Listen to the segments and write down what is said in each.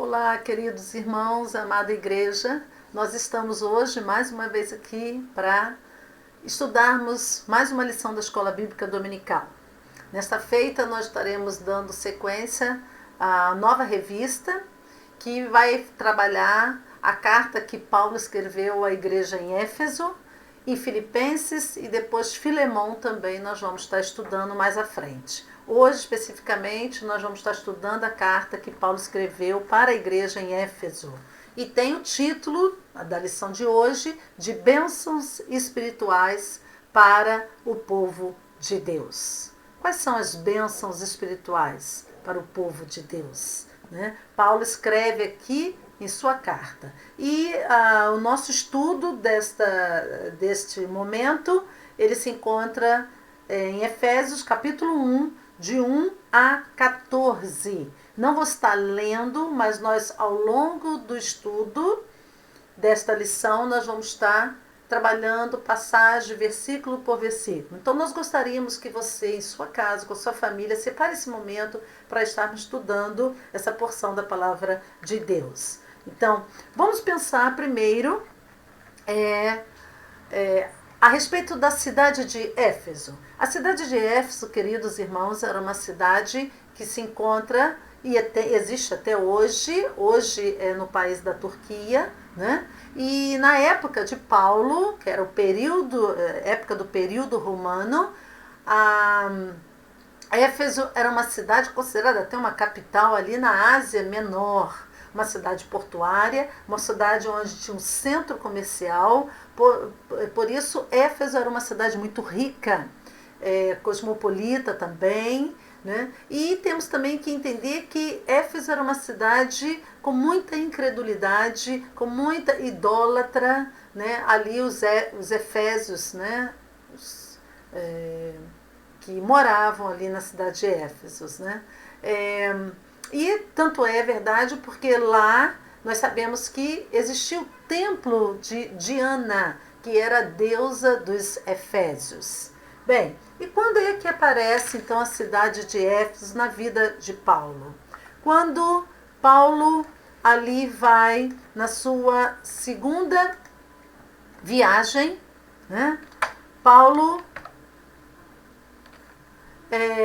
Olá, queridos irmãos, amada igreja. Nós estamos hoje mais uma vez aqui para estudarmos mais uma lição da Escola Bíblica Dominical. Nesta feita, nós estaremos dando sequência à nova revista que vai trabalhar a carta que Paulo escreveu à igreja em Éfeso, em Filipenses e depois Filemão também nós vamos estar estudando mais à frente. Hoje, especificamente, nós vamos estar estudando a carta que Paulo escreveu para a igreja em Éfeso. E tem o título da lição de hoje de Bênçãos Espirituais para o povo de Deus. Quais são as bênçãos espirituais para o povo de Deus? Paulo escreve aqui em sua carta. E o nosso estudo deste momento, ele se encontra em Efésios capítulo 1, de 1 a 14. Não vou estar lendo, mas nós, ao longo do estudo desta lição, nós vamos estar trabalhando passagem, versículo por versículo. Então, nós gostaríamos que você, em sua casa, com a sua família, separe esse momento para estarmos estudando essa porção da palavra de Deus. Então, vamos pensar primeiro a respeito da cidade de Éfeso. A cidade de Éfeso, queridos irmãos, era uma cidade que se encontra e existe até hoje. Hoje é no país da Turquia, né? E na época de Paulo, que era época do período romano, Éfeso era uma cidade considerada até uma capital ali na Ásia Menor. Uma cidade portuária, uma cidade onde tinha um centro comercial, por isso Éfeso era uma cidade muito rica, cosmopolita também, né? E temos também que entender que Éfeso era uma cidade com muita incredulidade, com muita idólatra, né? Ali os efésios, né? Que moravam ali na cidade de Éfeso, né? E tanto é verdade porque lá nós sabemos que existia o templo de Diana, que era a deusa dos Efésios. Bem, e quando é que aparece então a cidade de Éfeso na vida de Paulo? Quando Paulo ali vai na sua segunda viagem, né? Paulo,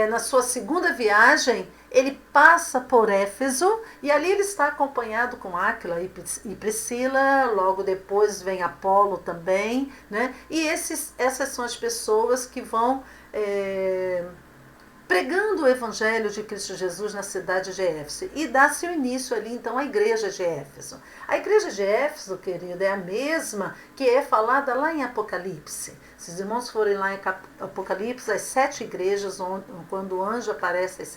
na sua segunda viagem, ele passa por Éfeso e ali ele está acompanhado com Áquila e Priscila, logo depois vem Apolo também, né? E essas são as pessoas que vão pregando o evangelho de Cristo Jesus na cidade de Éfeso. E dá-se o início ali, então, à igreja de Éfeso. A igreja de Éfeso, querida, é a mesma que é falada lá em Apocalipse. Se os irmãos forem lá em Apocalipse, as 7 igrejas, quando o anjo aparece, as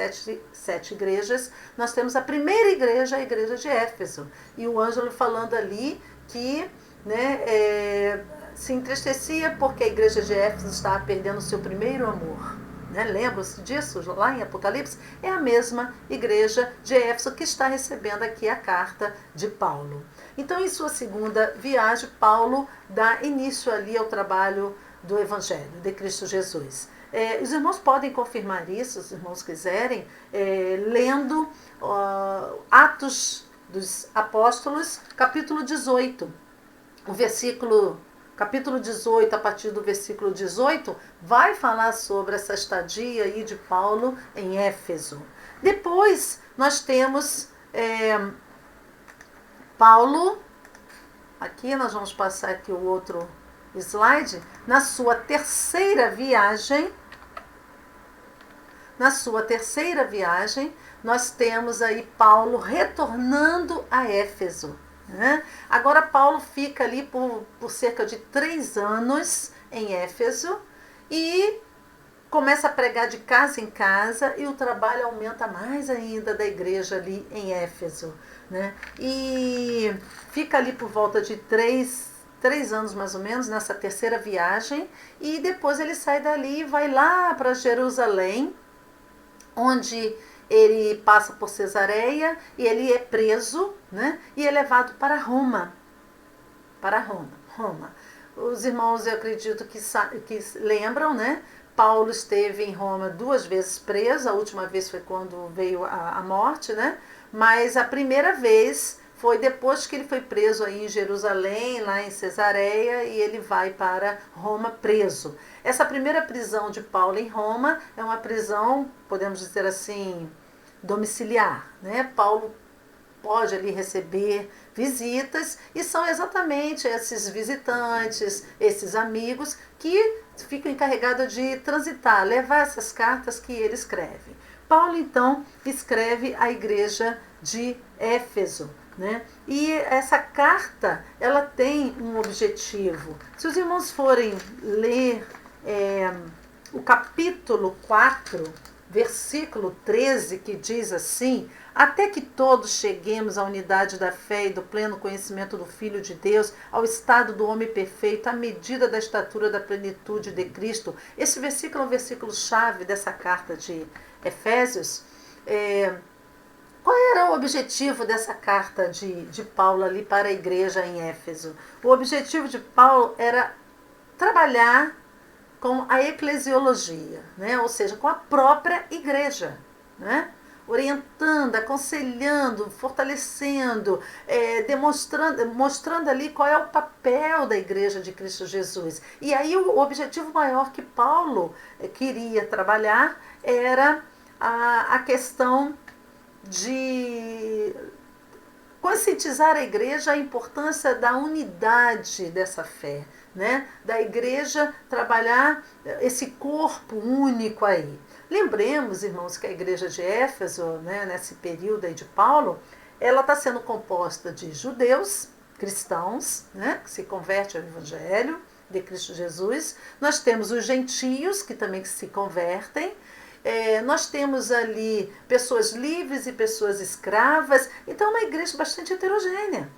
sete igrejas, nós temos a primeira igreja, a igreja de Éfeso. E o anjo falando ali que, né, se entristecia porque a igreja de Éfeso estava perdendo o seu primeiro amor. Lembram-se disso? Lá em Apocalipse, é a mesma igreja de Éfeso que está recebendo aqui a carta de Paulo. Então, em sua segunda viagem, Paulo dá início ali ao trabalho do Evangelho de Cristo Jesus. Os irmãos podem confirmar isso, se os irmãos quiserem, lendo Atos dos Apóstolos, capítulo 18, capítulo 18, a partir do versículo 18, vai falar sobre essa estadia aí de Paulo em Éfeso. Depois, nós temos Paulo, aqui nós vamos passar aqui o outro slide, na sua terceira viagem, nós temos aí Paulo retornando a Éfeso. Agora Paulo fica ali por cerca de 3 anos em Éfeso e começa a pregar de casa em casa e o trabalho aumenta mais ainda da igreja ali em Éfeso, né? E fica ali por volta de 3 anos mais ou menos nessa terceira viagem e depois ele sai dali e vai lá para Jerusalém, onde ele passa por Cesareia e ele é preso, né? E é levado para Roma. Os irmãos, eu acredito que lembram, né? Paulo esteve em Roma 2 vezes preso, a última vez foi quando veio a morte, né? mas a primeira vez foi depois que ele foi preso aí em Jerusalém, lá em Cesareia, e ele vai para Roma preso. Essa primeira prisão de Paulo em Roma é uma prisão, podemos dizer assim, domiciliar, né? Paulo pode ali receber visitas e são exatamente esses visitantes, esses amigos que ficam encarregados de transitar, levar essas cartas que ele escreve. Paulo então escreve à igreja de Éfeso, né? E essa carta ela tem um objetivo. Se os irmãos forem ler o capítulo 4, versículo 13, que diz assim: até que todos cheguemos à unidade da fé e do pleno conhecimento do Filho de Deus, ao estado do homem perfeito, à medida da estatura da plenitude de Cristo. Esse versículo é um versículo-chave dessa carta de Efésios. Qual era o objetivo dessa carta de Paulo ali para a igreja em Éfeso? O objetivo de Paulo era trabalhar com a eclesiologia, né? Ou seja, com a própria igreja, né? Orientando, aconselhando, fortalecendo, mostrando ali qual é o papel da igreja de Cristo Jesus. E aí o objetivo maior que Paulo queria trabalhar era a questão de conscientizar a igreja a importância da unidade dessa fé, né? Da igreja trabalhar esse corpo único aí. Lembremos, irmãos, que a igreja de Éfeso, né, nesse período aí de Paulo, ela está sendo composta de judeus, cristãos, né, que se convertem ao evangelho de Cristo Jesus. Nós temos os gentios, que também se convertem. Nós temos ali pessoas livres e pessoas escravas. Então, é uma igreja bastante heterogênea.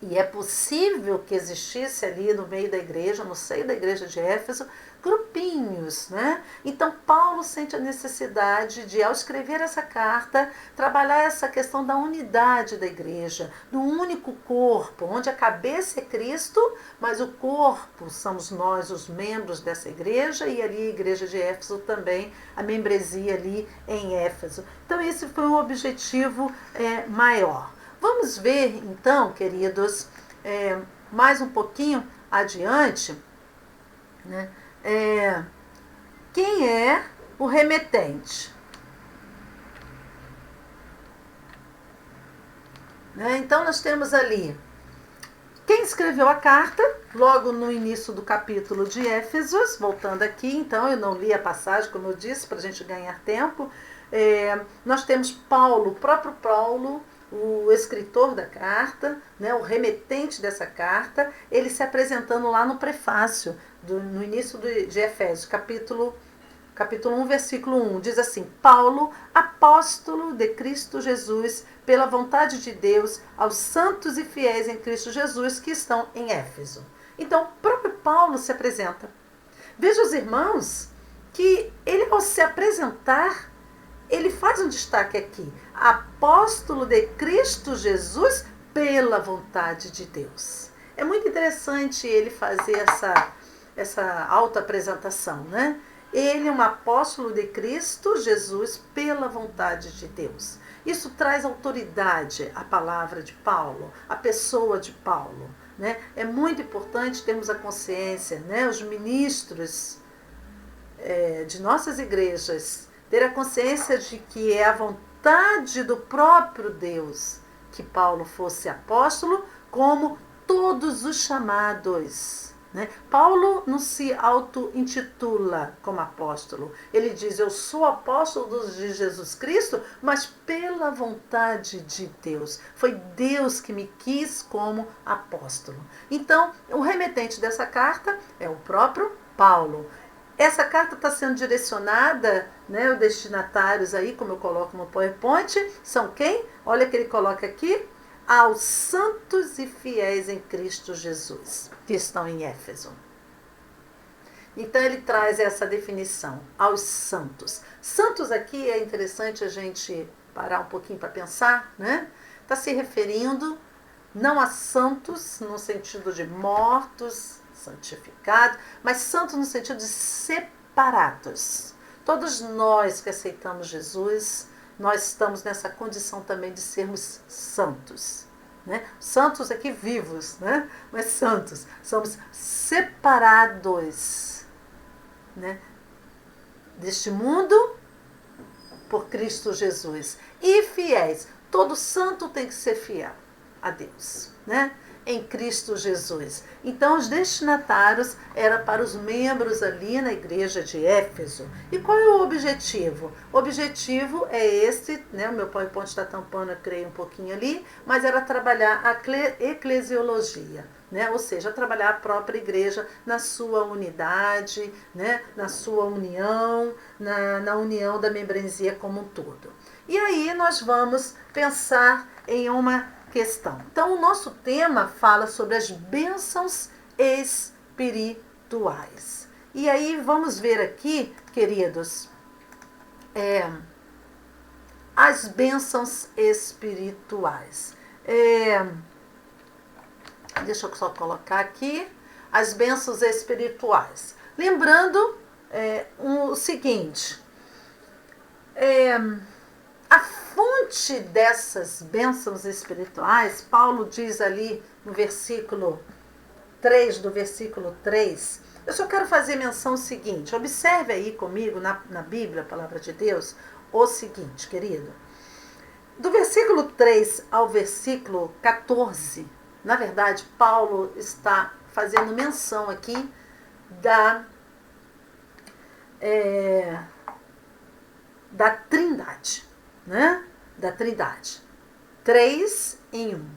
E é possível que existisse ali no meio da igreja, no seio da igreja de Éfeso, grupinhos, né? Então Paulo sente a necessidade de, ao escrever essa carta, trabalhar essa questão da unidade da igreja, do único corpo, onde a cabeça é Cristo, mas o corpo somos nós, os membros dessa igreja, e ali a igreja de Éfeso também, a membresia ali em Éfeso. Então esse foi um objetivo maior. Vamos ver, então, queridos, mais um pouquinho adiante, né, quem é o remetente. Né? Então, nós temos ali quem escreveu a carta, logo no início do capítulo de Éfesos, voltando aqui, então, eu não li a passagem, como eu disse, para a gente ganhar tempo. Nós temos Paulo, o próprio Paulo, o escritor da carta, né, o remetente dessa carta, ele se apresentando lá no prefácio, no início de Efésios, capítulo 1, versículo 1, diz assim: Paulo, apóstolo de Cristo Jesus, pela vontade de Deus, aos santos e fiéis em Cristo Jesus que estão em Éfeso. Então, o próprio Paulo se apresenta. Veja os irmãos que ele, ao se apresentar, ele faz um destaque aqui: apóstolo de Cristo Jesus pela vontade de Deus. É muito interessante ele fazer essa autoapresentação, né? Ele é um apóstolo de Cristo Jesus pela vontade de Deus. Isso traz autoridade à palavra de Paulo, à pessoa de Paulo, né? É muito importante termos a consciência, né? Os ministros de nossas igrejas, ter a consciência de que é a vontade do próprio Deus que Paulo fosse apóstolo, como todos os chamados. Né? Paulo não se auto-intitula como apóstolo. Ele diz: eu sou apóstolo de Jesus Cristo, mas pela vontade de Deus. Foi Deus que me quis como apóstolo. Então, o remetente dessa carta é o próprio Paulo. Essa carta está sendo direcionada, né, os destinatários aí, como eu coloco no PowerPoint, são quem? Olha que ele coloca aqui: aos santos e fiéis em Cristo Jesus, que estão em Éfeso. Então ele traz essa definição, aos santos. Santos aqui é interessante a gente parar um pouquinho para pensar, né? Está se referindo não a santos no sentido de mortos, santificados, mas santos no sentido de separados. Todos nós que aceitamos Jesus, nós estamos nessa condição também de sermos santos. Né? Santos aqui vivos, né? Mas santos. Somos separados, né, deste mundo por Cristo Jesus. E fiéis. Todo santo tem que ser fiel a Deus, né? Em Cristo Jesus. Então, os destinatários eram para os membros ali na igreja de Éfeso. E qual é o objetivo? O objetivo é esse, né? O meu PowerPoint está tampando, eu creio, um pouquinho ali, mas era trabalhar a eclesiologia, né? Ou seja, trabalhar a própria igreja na sua unidade, né? Na sua união, na união da membresia como um todo. E aí nós vamos pensar em uma questão. Então, o nosso tema fala sobre as bênçãos espirituais. E aí, vamos ver aqui, queridos, as bênçãos espirituais. Deixa eu só colocar aqui as bênçãos espirituais. Lembrando o seguinte, a fonte dessas bênçãos espirituais, Paulo diz ali no versículo 3, do versículo 3, eu só quero fazer menção seguinte, observe aí comigo na Bíblia, a palavra de Deus, o seguinte, querido. Do versículo 3 ao versículo 14, na verdade, Paulo está fazendo menção aqui da Trindade. Né? Da Trindade. 3 em 1.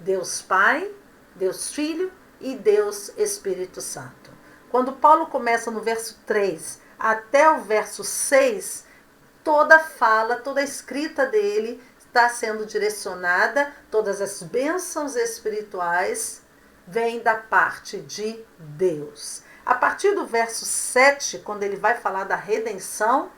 Deus Pai, Deus Filho e Deus Espírito Santo. Quando Paulo começa no verso 3 até o verso 6, toda fala, toda a escrita dele está sendo direcionada, todas as bênçãos espirituais vêm da parte de Deus. A partir do verso 7, quando ele vai falar da redenção,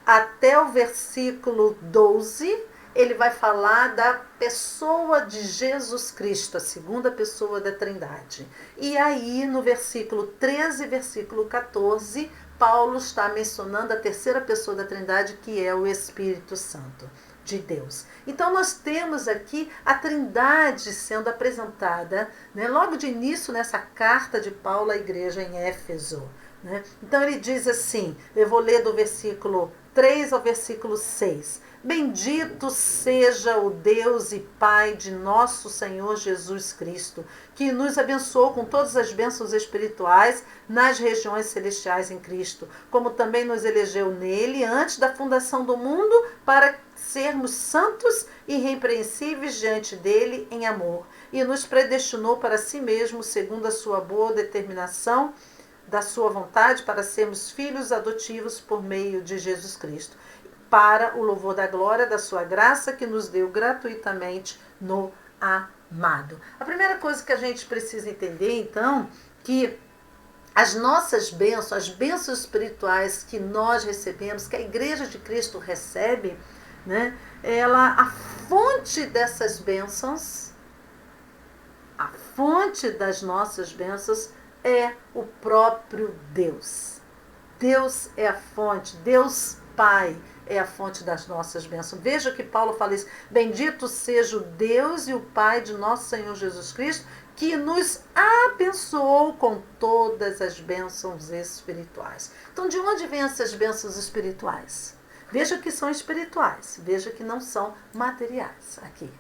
até o versículo 12, ele vai falar da pessoa de Jesus Cristo, a segunda pessoa da Trindade. E aí, no versículo 13 e versículo 14, Paulo está mencionando a terceira pessoa da Trindade, que é o Espírito Santo de Deus. Então, nós temos aqui a Trindade sendo apresentada, né, logo de início nessa carta de Paulo à igreja em Éfeso. Né? Então, ele diz assim, eu vou ler do versículo 3 ao versículo 6. Bendito seja o Deus e Pai de nosso Senhor Jesus Cristo, que nos abençoou com todas as bênçãos espirituais nas regiões celestiais em Cristo, como também nos elegeu nele antes da fundação do mundo para sermos santos e irrepreensíveis diante dele em amor, e nos predestinou para si mesmo, segundo a sua boa determinação, da sua vontade, para sermos filhos adotivos por meio de Jesus Cristo, para o louvor da glória da sua graça que nos deu gratuitamente no amado. A primeira coisa que a gente precisa entender, então, que as nossas bênçãos, as bênçãos espirituais que nós recebemos, que a Igreja de Cristo recebe, né, a fonte dessas bênçãos, a fonte das nossas bênçãos é o próprio Deus. Deus é a fonte, Deus Pai é a fonte das nossas bênçãos. Veja que Paulo fala isso, bendito seja o Deus e o Pai de nosso Senhor Jesus Cristo, que nos abençoou com todas as bênçãos espirituais. Então, de onde vêm essas bênçãos espirituais? Veja que são espirituais, veja que não são materiais aqui.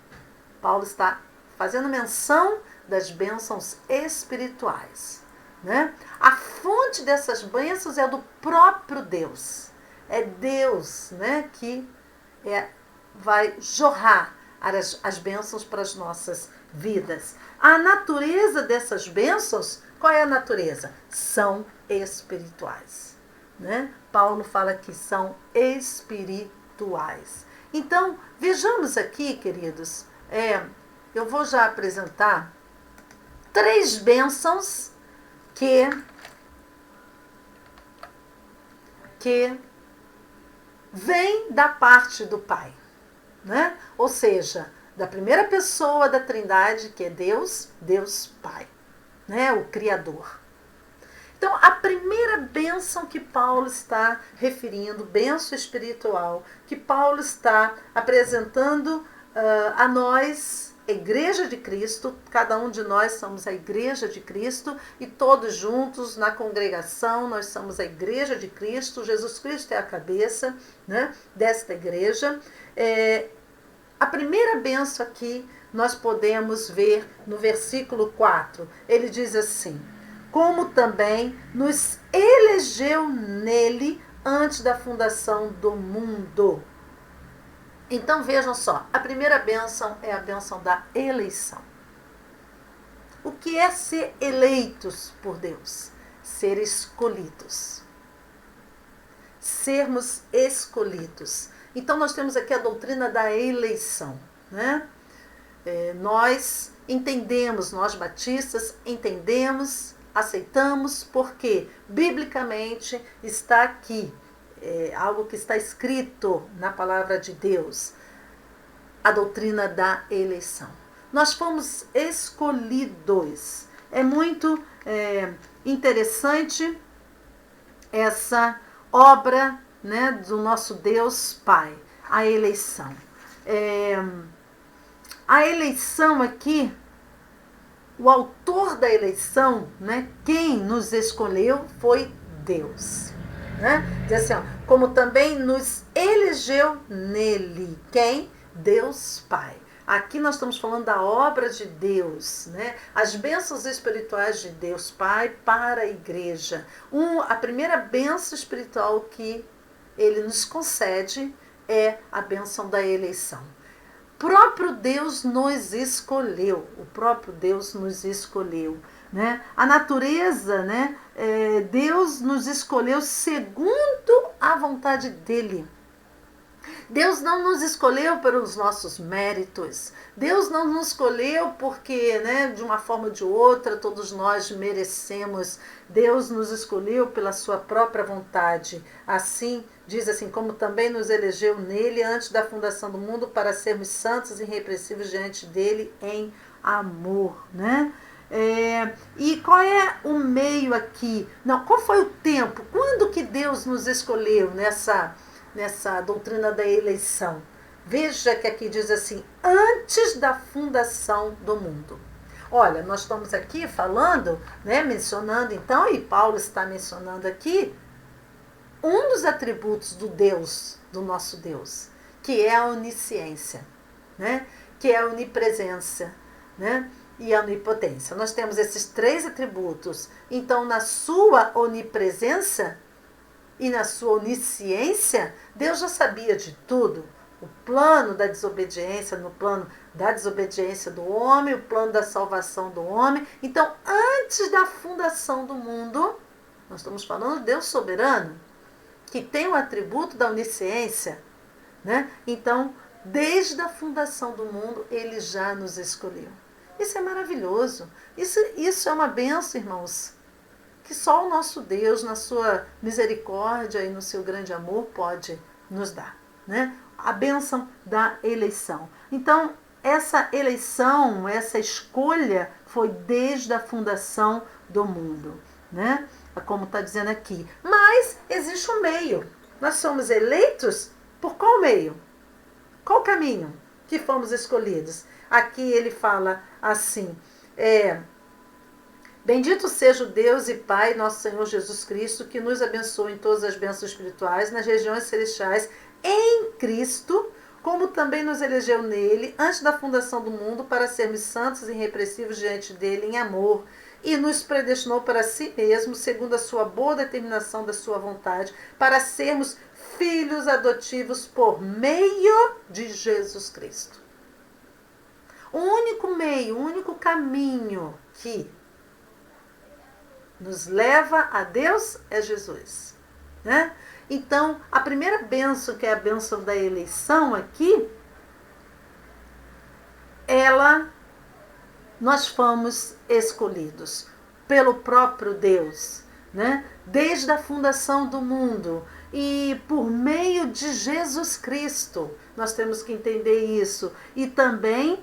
Paulo está fazendo menção das bênçãos espirituais. Né? A fonte dessas bênçãos é do próprio Deus. É Deus, né, que vai jorrar as bênçãos para as nossas vidas. A natureza dessas bênçãos, qual é a natureza? São espirituais. Né? Paulo fala que são espirituais. Então, vejamos aqui, queridos, eu vou já apresentar 3 bênçãos que vem da parte do Pai, né? Ou seja, da primeira pessoa da Trindade, que é Deus, Deus Pai, né? O Criador. Então, a primeira bênção que Paulo está referindo, bênção espiritual, que Paulo está apresentando a nós, Igreja de Cristo, cada um de nós somos a Igreja de Cristo e todos juntos na congregação nós somos a Igreja de Cristo, Jesus Cristo é a cabeça, né, desta igreja. A primeira bênção aqui nós podemos ver no versículo 4, ele diz assim: como também nos elegeu nele antes da fundação do mundo. Então vejam só, a primeira bênção é a bênção da eleição. O que é ser eleitos por Deus? Ser escolhidos. Sermos escolhidos. Então nós temos aqui a doutrina da eleição, né? Nós entendemos, nós batistas entendemos, aceitamos, porque biblicamente está aqui, algo que está escrito na palavra de Deus, a doutrina da eleição. Nós fomos escolhidos. É muito interessante essa obra, né, do nosso Deus Pai, a eleição. A eleição aqui, o autor da eleição, né, quem nos escolheu foi Deus. Né? Diz assim, como também nos elegeu nele. Quem? Deus Pai. Aqui nós estamos falando da obra de Deus, né? As bênçãos espirituais de Deus Pai para a igreja. A primeira bênção espiritual que ele nos concede é a bênção da eleição. O próprio Deus nos escolheu. O próprio Deus nos escolheu. Né? A natureza, né? Deus nos escolheu segundo a vontade dele. Deus não nos escolheu pelos nossos méritos. Deus não nos escolheu porque, né, de uma forma ou de outra, todos nós merecemos. Deus nos escolheu pela sua própria vontade. Assim, diz assim, como também nos elegeu nele antes da fundação do mundo para sermos santos e irrepreensíveis diante dele em amor, né? E qual é o meio aqui? Não, qual foi o tempo? Quando que Deus nos escolheu nessa doutrina da eleição? Veja que aqui diz assim, antes da fundação do mundo. Olha, nós estamos aqui falando, né, mencionando então, e Paulo está mencionando aqui, um dos atributos do Deus, do nosso Deus, que é a onisciência, né, que é a onipresença, né, e a onipotência. Nós temos esses três atributos. Então, na sua onipresença e na sua onisciência, Deus já sabia de tudo. O plano da desobediência, no plano da desobediência do homem, o plano da salvação do homem. Então, antes da fundação do mundo, nós estamos falando de Deus soberano, que tem o atributo da onisciência, né? Então, desde a fundação do mundo, ele já nos escolheu. Isso é maravilhoso. Isso é uma bênção, irmãos, que só o nosso Deus, na sua misericórdia e no seu grande amor, pode nos dar, né? A bênção da eleição. Então, essa eleição, essa escolha foi desde a fundação do mundo, né? Como está dizendo aqui. Mas existe um meio. Nós somos eleitos por qual meio? Qual caminho que fomos escolhidos? Aqui ele fala assim, bendito seja o Deus e Pai, nosso Senhor Jesus Cristo, que nos abençoa em todas as bênçãos espirituais, nas regiões celestiais, em Cristo, como também nos elegeu nele, antes da fundação do mundo, para sermos santos e irrepreensíveis diante dele em amor, e nos predestinou para si mesmo, segundo a sua boa determinação da sua vontade, para sermos filhos adotivos por meio de Jesus Cristo. O único meio, o único caminho que nos leva a Deus é Jesus, né? Então, a primeira bênção, que é a bênção da eleição aqui, nós fomos escolhidos pelo próprio Deus, né? Desde a fundação do mundo e por meio de Jesus Cristo. Nós temos que entender isso. E também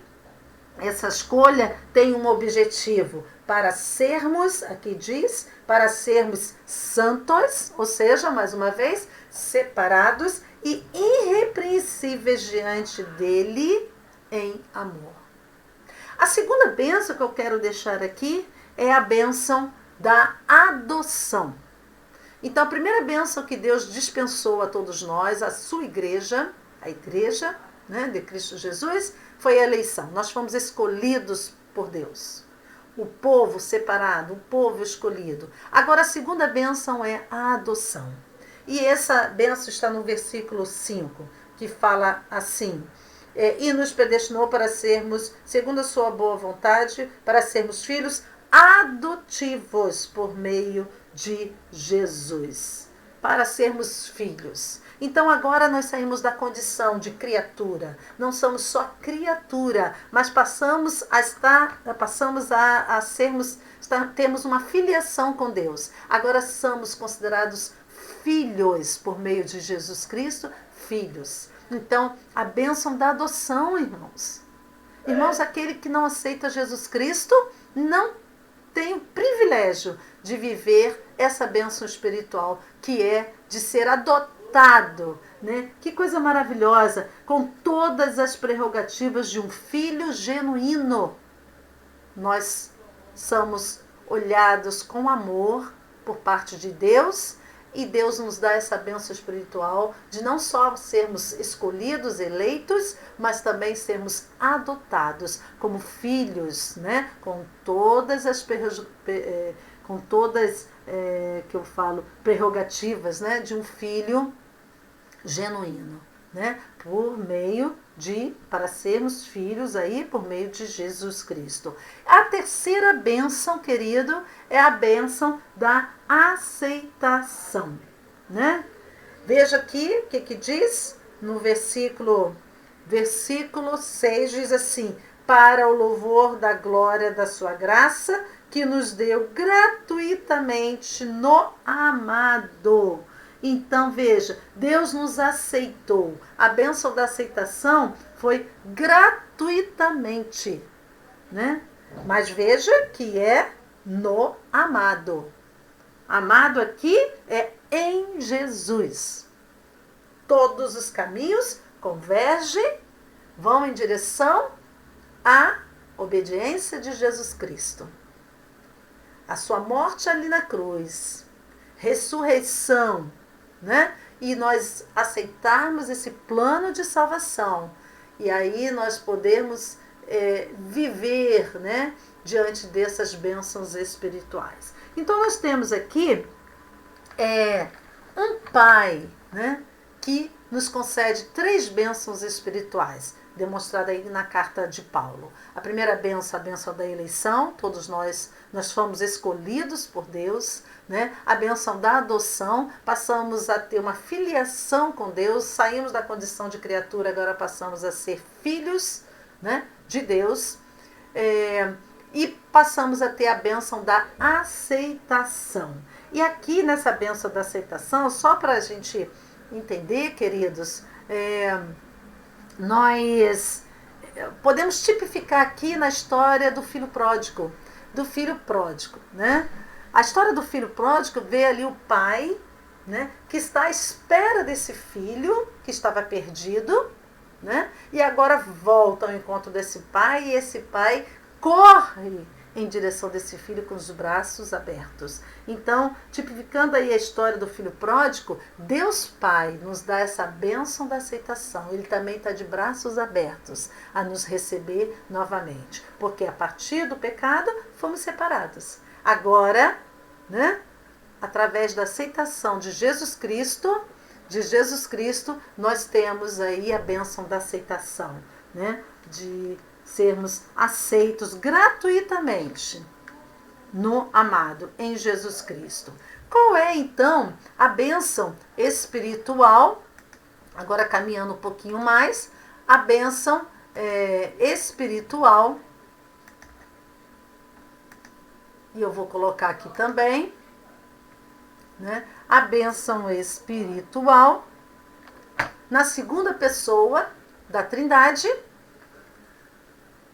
essa escolha tem um objetivo, para sermos, aqui diz, para sermos santos, ou seja, mais uma vez, separados e irrepreensíveis diante dele em amor. A segunda bênção que eu quero deixar aqui é a bênção da adoção. Então, a primeira bênção que Deus dispensou a todos nós, a sua igreja, a igreja, né, de Cristo Jesus, foi a eleição. Nós fomos escolhidos por Deus. O povo separado, o povo escolhido. Agora, a segunda bênção é a adoção. E essa bênção está no versículo 5, que fala assim: e nos predestinou para sermos, segundo a sua boa vontade, para sermos filhos adotivos por meio de Jesus. Para sermos filhos. Então agora nós saímos da condição de criatura. Não somos só criatura, mas passamos a sermos, temos uma filiação com Deus. Agora somos considerados filhos por meio de Jesus Cristo, filhos. Então, a bênção da adoção, irmãos. Irmãos, aquele que não aceita Jesus Cristo não tem o privilégio de viver essa bênção espiritual, que é de ser adotado, né? Que coisa maravilhosa, com todas as prerrogativas de um filho genuíno. Nós somos olhados com amor por parte de Deus, e Deus nos dá essa bênção espiritual de não só sermos escolhidos, eleitos, mas também sermos adotados como filhos, né? Com todas as prerrogativas, né? De um filho genuíno, né? Para sermos filhos aí por meio de Jesus Cristo. A terceira bênção, querido, é a bênção da aceitação, né? Veja aqui o que diz no versículo 6, diz assim: para o louvor da glória da sua graça, que nos deu gratuitamente no amado. Então, veja, Deus nos aceitou. A bênção da aceitação foi gratuitamente, né? Mas veja que é no amado. Amado aqui é em Jesus. Todos os caminhos convergem, vão em direção à obediência de Jesus Cristo. A sua morte ali na cruz, ressurreição, né? E nós aceitarmos esse plano de salvação. E aí nós podemos viver, né, diante dessas bênçãos espirituais. Então nós temos aqui um Pai, né, que nos concede 3 bênçãos espirituais, demonstrada aí na carta de Paulo. A primeira bênção, a bênção da eleição, todos nós fomos escolhidos por Deus, né? A bênção da adoção, passamos a ter uma filiação com Deus, saímos da condição de criatura, agora passamos a ser filhos, né, de Deus, e passamos a ter a bênção da aceitação. E aqui nessa bênção da aceitação, só para a gente entender, queridos, nós podemos tipificar aqui na história do filho pródigo, né? A história do filho pródigo vê ali o pai, né, que está à espera desse filho que estava perdido, né? E agora volta ao encontro desse pai, e esse pai corre em direção desse filho com os braços abertos. Então, tipificando aí a história do filho pródigo, Deus Pai nos dá essa bênção da aceitação. Ele também está de braços abertos a nos receber novamente. Porque a partir do pecado, fomos separados. Agora, né, através da aceitação de Jesus Cristo, nós temos aí a bênção da aceitação, né, de sermos aceitos gratuitamente no amado, em Jesus Cristo. Qual é, então, a bênção espiritual? Agora, caminhando um pouquinho mais, a bênção espiritual, e eu vou colocar aqui também, né, a bênção espiritual na segunda pessoa da Trindade,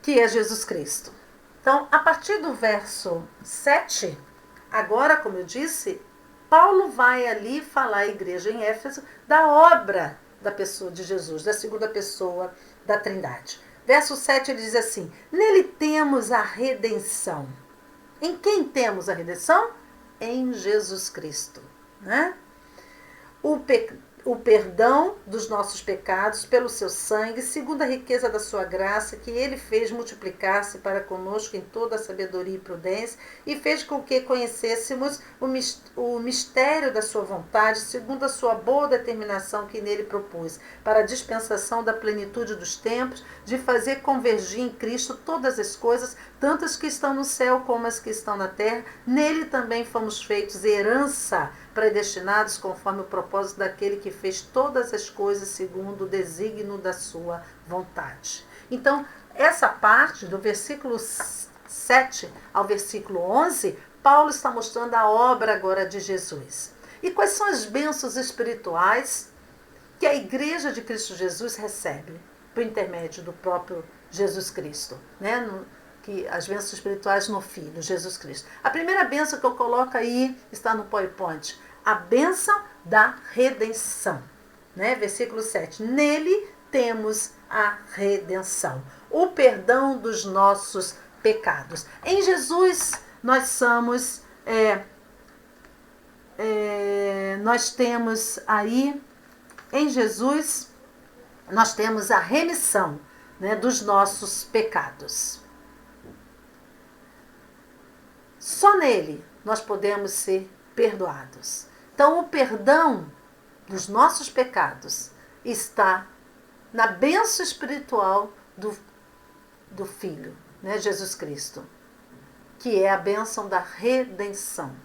que é Jesus Cristo. Então, a partir do verso 7, agora, como eu disse, Paulo vai ali falar à igreja em Éfeso da obra da pessoa de Jesus, da segunda pessoa da Trindade. Verso 7 ele diz assim: nele temos a redenção. Em quem temos a redenção? Em Jesus Cristo, né? O perdão dos nossos pecados pelo seu sangue, segundo a riqueza da sua graça, que ele fez multiplicar-se para conosco em toda a sabedoria e prudência, e fez com que conhecêssemos o mistério da sua vontade, segundo a sua boa determinação que nele propôs, para a dispensação da plenitude dos tempos, de fazer convergir em Cristo todas as coisas, tanto as que estão no céu como as que estão na terra. Nele também fomos feitos herança, predestinados conforme o propósito daquele que fez todas as coisas segundo o desígnio da sua vontade. Então, essa parte do versículo 7 ao versículo 11, Paulo está mostrando a obra agora de Jesus. E quais são as bênçãos espirituais que a igreja de Cristo Jesus recebe por intermédio do próprio Jesus Cristo, né? As bênçãos espirituais no Filho, Jesus Cristo. A primeira bênção que eu coloco aí está no PowerPoint. A bênção da redenção, né? Versículo 7. Nele temos a redenção, o perdão dos nossos pecados. Em Jesus nós somos, nós temos aí, em Jesus nós temos a remissão, né, dos nossos pecados. Só nele nós podemos ser perdoados. Então, o perdão dos nossos pecados está na bênção espiritual do Filho, né, Jesus Cristo, que é a bênção da redenção,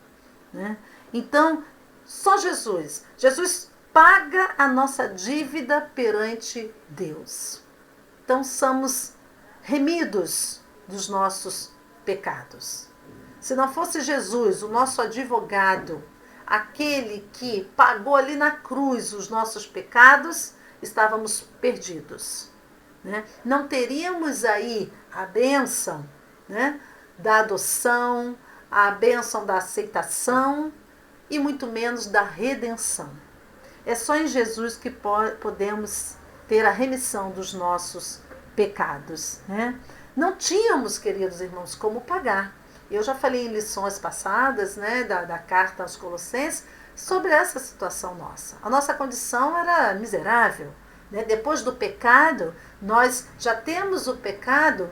né? Então, só Jesus paga a nossa dívida perante Deus. Então, somos remidos dos nossos pecados. Se não fosse Jesus, o nosso advogado, aquele que pagou ali na cruz os nossos pecados, estávamos perdidos, né? Não teríamos aí a bênção, né, da adoção, a bênção da aceitação e muito menos da redenção. É só em Jesus que podemos ter a remissão dos nossos pecados, né? Não tínhamos, queridos irmãos, como pagar. Eu já falei em lições passadas, né, da carta aos Colossenses, sobre essa situação nossa. A nossa condição era miserável, né? Depois do pecado, nós já temos o pecado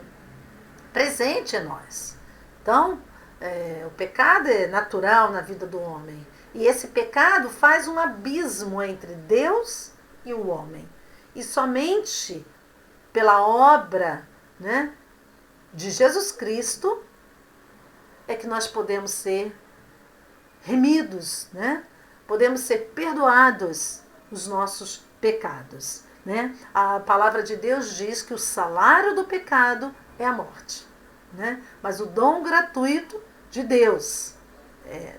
presente em nós. Então, o pecado é natural na vida do homem. E esse pecado faz um abismo entre Deus e o homem. E somente pela obra, né, de Jesus Cristo é que nós podemos ser remidos, né? Podemos ser perdoados os nossos pecados, né? A palavra de Deus diz que o salário do pecado é a morte, né? Mas o dom gratuito de Deus,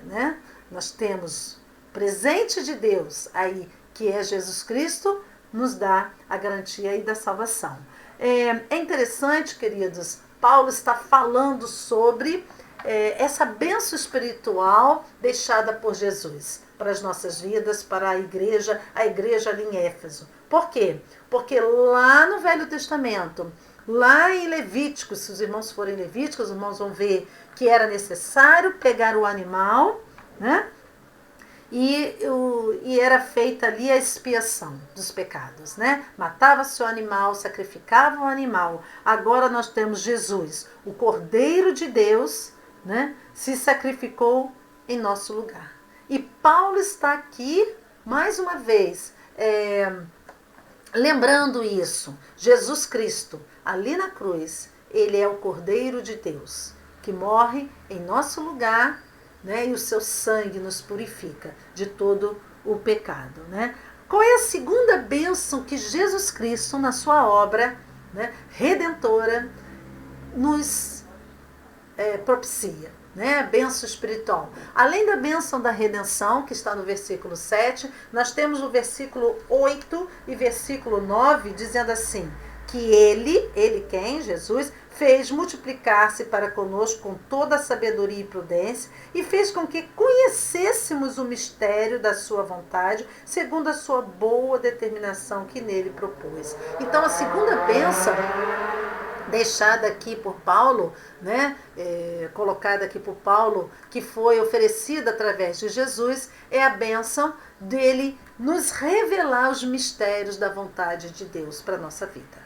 né? Nós temos presente de Deus aí, que é Jesus Cristo, nos dá a garantia aí da salvação. É interessante, queridos, Paulo está falando sobre essa bênção espiritual deixada por Jesus para as nossas vidas, para a igreja ali em Éfeso. Por quê? Porque lá no Velho Testamento, lá em Levítico, se os irmãos forem levíticos, os irmãos vão ver que era necessário pegar o animal, né? E era feita ali a expiação dos pecados, né? Matava-se o animal, sacrificava o animal. Agora nós temos Jesus, o Cordeiro de Deus, né? Se sacrificou em nosso lugar. E Paulo está aqui, mais uma vez, lembrando isso. Jesus Cristo, ali na cruz, ele é o Cordeiro de Deus, que morre em nosso lugar, né? E o seu sangue nos purifica de todo o pecado, né? Qual é a segunda bênção que Jesus Cristo, na sua obra, né, redentora, nos propicia, né? A bênção espiritual. Além da bênção da redenção, que está no versículo 7, nós temos o versículo 8 e versículo 9, dizendo assim, que ele quem? Jesus, fez multiplicar-se para conosco com toda a sabedoria e prudência e fez com que conhecêssemos o mistério da sua vontade, segundo a sua boa determinação que nele propôs. Então, a segunda bênção deixada aqui por Paulo, né, colocada aqui por Paulo, que foi oferecida através de Jesus, é a bênção dele nos revelar os mistérios da vontade de Deus para a nossa vida.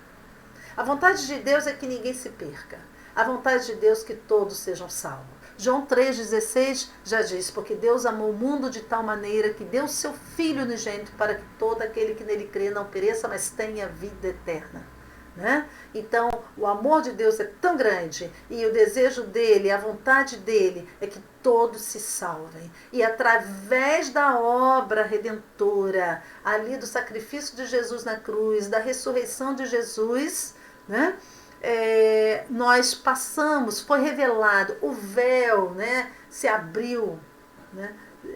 A vontade de Deus é que ninguém se perca. A vontade de Deus é que todos sejam salvos. João 3,16 já diz, porque Deus amou o mundo de tal maneira que deu seu Filho unigênito para que todo aquele que nele crê não pereça, mas tenha vida eterna. Né? Então, o amor de Deus é tão grande e o desejo dele, a vontade dele é que todos se salvem. E através da obra redentora, ali do sacrifício de Jesus na cruz, da ressurreição de Jesus, né? Nós passamos, foi revelado, o véu, né, se abriu, né,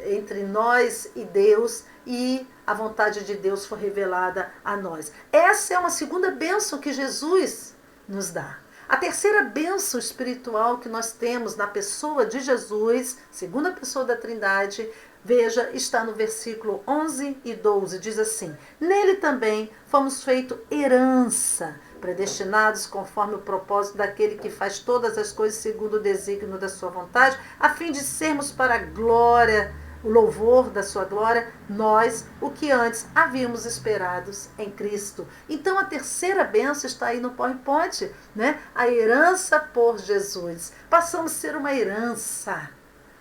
entre nós e Deus, e a vontade de Deus foi revelada a nós. Essa é uma segunda bênção que Jesus nos dá. A terceira bênção espiritual que nós temos na pessoa de Jesus, segunda pessoa da Trindade, veja, está no versículo 11 e 12, diz assim: nele também fomos feitos herança, predestinados conforme o propósito daquele que faz todas as coisas segundo o desígnio da sua vontade, a fim de sermos para a glória, o louvor da sua glória, nós, o que antes havíamos esperados em Cristo. Então a terceira bênção está aí no PowerPoint, né? A herança por Jesus. Passamos a ser uma herança,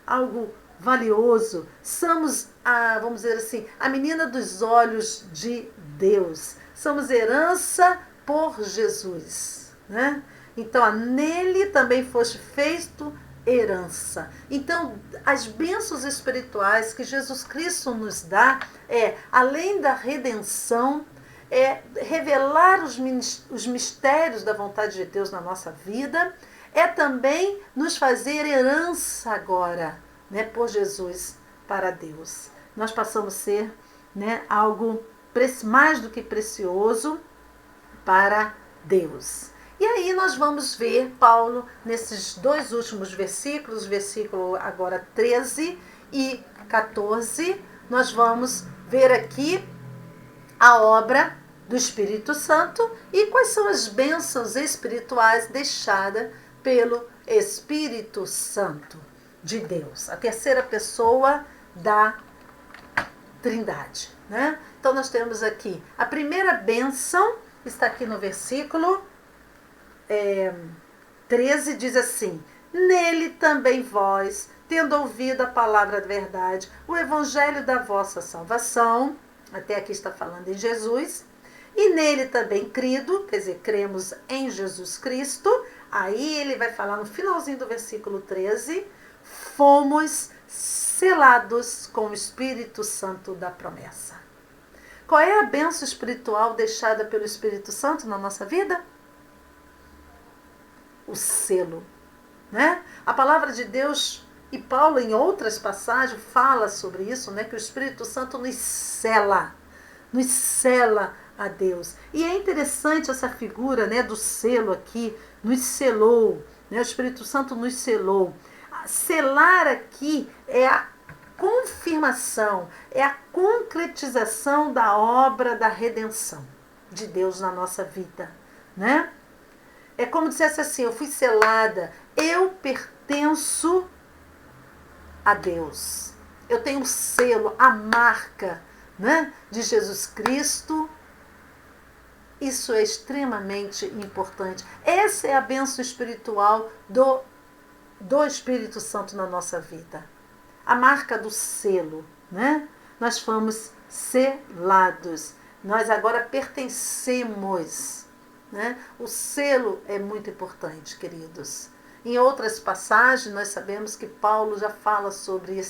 algo valioso. Somos, vamos dizer assim, a menina dos olhos de Deus. Somos herança por Jesus, né? Então, nele também foste feito herança. Então, as bênçãos espirituais que Jesus Cristo nos dá além da redenção, revelar os mistérios da vontade de Deus na nossa vida, também nos fazer herança agora, né, por Jesus para Deus. Nós passamos a ser, né, algo mais do que precioso para Deus. E aí nós vamos ver Paulo nesses dois últimos versículos, versículo agora 13 e 14, nós vamos ver aqui a obra do Espírito Santo e quais são as bênçãos espirituais deixadas pelo Espírito Santo de Deus, a terceira pessoa da Trindade, né? Então nós temos aqui a primeira bênção, está aqui no versículo 13, diz assim: nele também vós, tendo ouvido a palavra da verdade, o evangelho da vossa salvação, até aqui está falando em Jesus, e nele também crido, quer dizer, cremos em Jesus Cristo, aí ele vai falar no finalzinho do versículo 13, fomos selados com o Espírito Santo da promessa. Qual é a bênção espiritual deixada pelo Espírito Santo na nossa vida? O selo, né? A palavra de Deus, e Paulo em outras passagens fala sobre isso, né? Que o Espírito Santo nos sela a Deus. E é interessante essa figura, né, do selo aqui, nos selou, né? O Espírito Santo nos selou. Selar aqui é a confirmação, é a concretização da obra da redenção de Deus na nossa vida, né? É como dissesse assim: eu fui selada, eu pertenço a Deus. Eu tenho um selo, a marca, né, de Jesus Cristo. Isso é extremamente importante. Essa é a bênção espiritual do Espírito Santo na nossa vida. A marca do selo, né? Nós fomos selados. Nós agora pertencemos, né? O selo é muito importante, queridos. Em outras passagens, nós sabemos que Paulo já fala sobre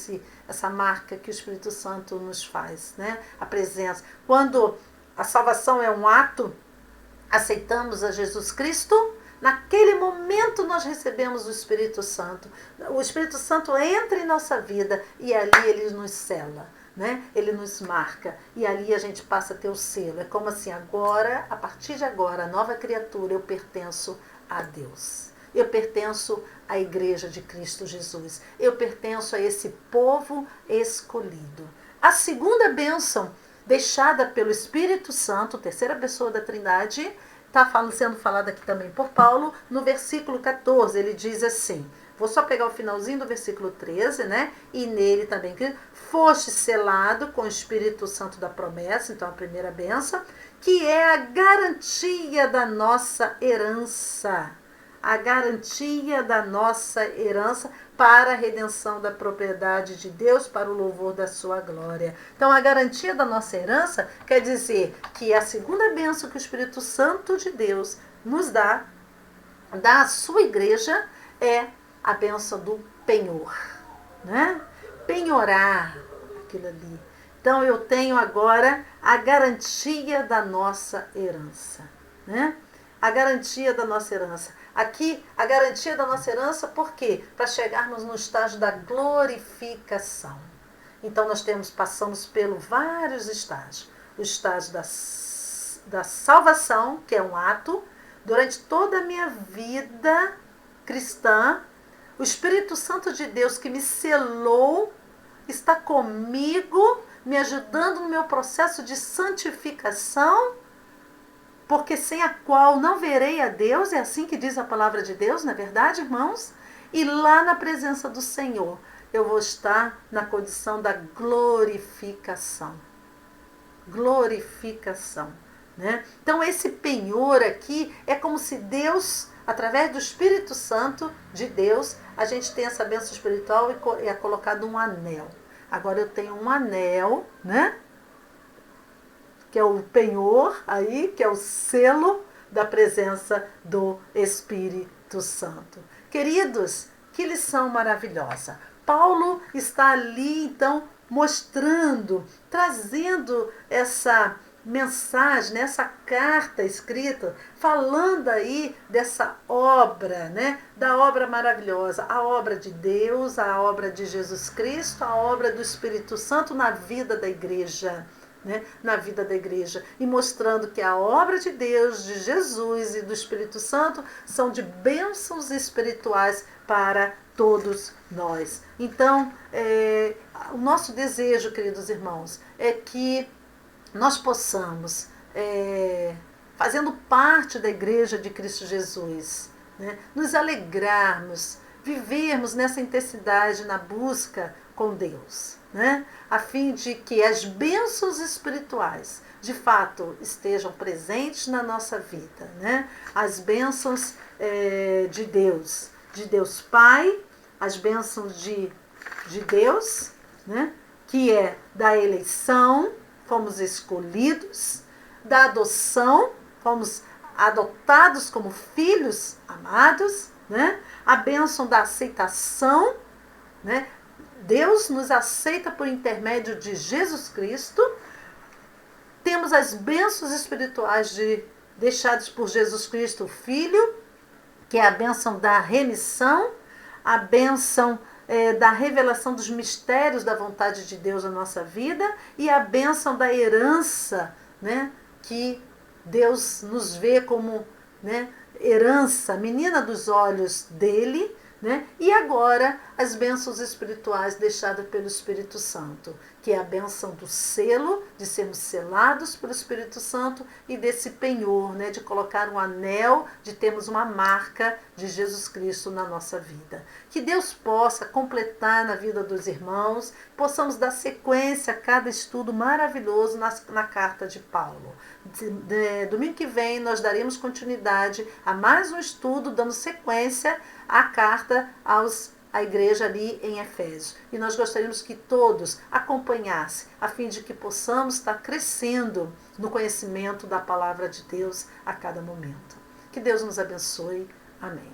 essa marca que o Espírito Santo nos faz, né? A presença. Quando a salvação é um ato, aceitamos a Jesus Cristo, naquele momento nós recebemos o Espírito Santo. O Espírito Santo entra em nossa vida e ali ele nos sela, né? Ele nos marca e ali a gente passa a ter o selo. É como assim, agora, a partir de agora, nova criatura, eu pertenço a Deus. Eu pertenço à Igreja de Cristo Jesus. Eu pertenço a esse povo escolhido. A segunda bênção deixada pelo Espírito Santo, terceira pessoa da Trindade, está sendo falada aqui também por Paulo, no versículo 14, ele diz assim, vou só pegar o finalzinho do versículo 13, né? E nele também, foste selado com o Espírito Santo da promessa, então a primeira bênção, que é a garantia da nossa herança. A garantia da nossa herança para a redenção da propriedade de Deus, para o louvor da sua glória. Então, a garantia da nossa herança quer dizer que a segunda bênção que o Espírito Santo de Deus nos dá à sua igreja, é a bênção do penhor, né? Penhorar aquilo ali. Então, eu tenho agora a garantia da nossa herança, né? A garantia da nossa herança. Aqui, a garantia da nossa herança, por quê? Para chegarmos no estágio da glorificação. Então, nós passamos por vários estágios. O estágio da salvação, que é um ato. Durante toda a minha vida cristã, o Espírito Santo de Deus que me selou, está comigo, me ajudando no meu processo de santificação, porque sem a qual não verei a Deus, é assim que diz a palavra de Deus, não é verdade, irmãos? E lá na presença do Senhor, eu vou estar na condição da glorificação. Glorificação, né? Então, esse penhor aqui é como se Deus, através do Espírito Santo de Deus, a gente tem essa bênção espiritual e é colocado um anel. Agora eu tenho um anel, né? Que é o penhor aí, que é o selo da presença do Espírito Santo. Queridos, que lição maravilhosa. Paulo está ali, então, mostrando, trazendo essa mensagem, essa carta escrita, falando aí dessa obra, né? Da obra maravilhosa, a obra de Deus, a obra de Jesus Cristo, a obra do Espírito Santo na vida da igreja. Né, na vida da igreja, e mostrando que a obra de Deus, de Jesus e do Espírito Santo são de bênçãos espirituais para todos nós. Então, o nosso desejo, queridos irmãos, é que nós possamos, fazendo parte da igreja de Cristo Jesus, né, nos alegrarmos, vivermos nessa intensidade na busca com Deus, né? A fim de que as bênçãos espirituais, de fato, estejam presentes na nossa vida, né? As bênçãos de Deus Pai, as bênçãos de Deus, né? Que é da eleição, fomos escolhidos, da adoção, fomos adotados como filhos amados, né? A bênção da aceitação, né? Deus nos aceita por intermédio de Jesus Cristo. Temos as bênçãos espirituais deixadas por Jesus Cristo, o Filho, que é a bênção da remissão, a bênção da revelação dos mistérios da vontade de Deus na nossa vida e a bênção da herança, né, que Deus nos vê como, né, herança, menina dos olhos dele, né? E agora as bênçãos espirituais deixadas pelo Espírito Santo, que é a bênção do selo, de sermos selados pelo Espírito Santo e desse penhor, né? De colocar um anel, de termos uma marca de Jesus Cristo na nossa vida. Que Deus possa completar na vida dos irmãos, possamos dar sequência a cada estudo maravilhoso na carta de Paulo. Domingo que vem nós daremos continuidade a mais um estudo, dando sequência à carta à igreja ali em Efésios. E nós gostaríamos que todos acompanhassem, a fim de que possamos estar crescendo no conhecimento da palavra de Deus a cada momento. Que Deus nos abençoe. Amém.